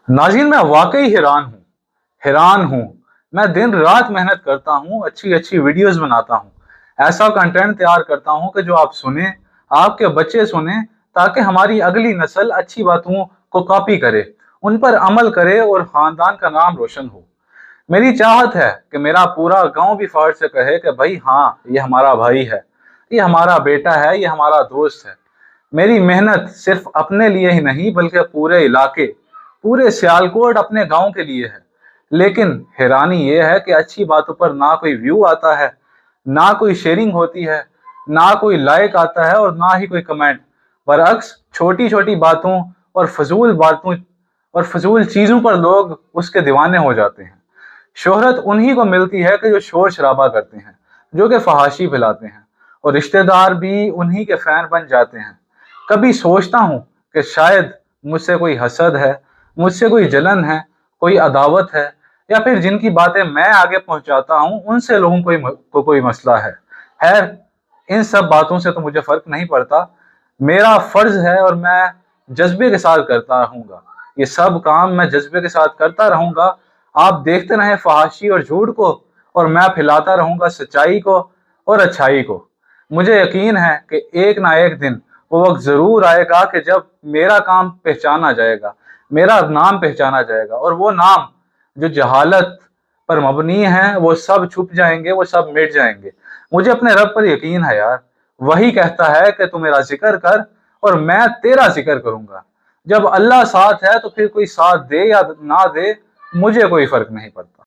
नाज़रीन, मैं वाकई हैरान हूँ। मैं दिन रात मेहनत करता हूँ, अच्छी अच्छी वीडियोस बनाता हूँ, ऐसा कंटेंट तैयार करता हूँ कि जो आप सुने, आपके बच्चे सुने, ताकि हमारी अगली नस्ल अच्छी बातों को कॉपी करे, उन पर अमल करे और खानदान का नाम रोशन हो। मेरी चाहत है कि मेरा पूरा गांव भी फाड़ से कहे कि भाई हाँ, ये हमारा भाई है, ये हमारा बेटा है, ये हमारा दोस्त है। मेरी मेहनत सिर्फ अपने लिए ही नहीं बल्कि पूरे इलाके, पूरे सियालकोट, अपने गांव के लिए है। लेकिन हैरानी यह है कि अच्छी बातों पर ना कोई व्यू आता है, ना कोई शेयरिंग होती है, ना कोई लाइक आता है और ना ही कोई कमेंट। बरअक्स छोटी छोटी बातों और फजूल चीजों पर लोग उसके दीवाने हो जाते हैं। शोहरत उन्हीं को मिलती है कि जो शोर शराबा करते हैं, जो कि फहाशी फैलाते हैं, और रिश्तेदार भी उन्हीं के फैन बन जाते हैं। कभी सोचता हूँ कि शायद मुझसे कोई हसद है, मुझसे कोई जलन है, कोई अदावत है, या फिर जिनकी बातें मैं आगे पहुंचाता हूँ उनसे लोगों को कोई मसला है। खैर, इन सब बातों से तो मुझे फर्क नहीं पड़ता। मेरा फर्ज है और मैं जज्बे के साथ करता रहूंगा। ये सब काम मैं जज्बे के साथ करता रहूंगा। आप देखते रहें फहाशी और झूठ को, और मैं फैलाता रहूंगा सच्चाई को और अच्छाई को। मुझे यकीन है कि एक ना एक दिन वो वक्त जरूर आएगा कि जब मेरा काम पहचाना जाएगा, मेरा नाम पहचाना जाएगा, और वो नाम जो जहालत पर मबनी है वो सब छुप जाएंगे, वो सब मिट जाएंगे। मुझे अपने रब पर यकीन है यार। वही कहता है कि तू मेरा जिक्र कर और मैं तेरा जिक्र करूंगा। जब अल्लाह साथ है तो फिर कोई साथ दे या ना दे, मुझे कोई फर्क नहीं पड़ता।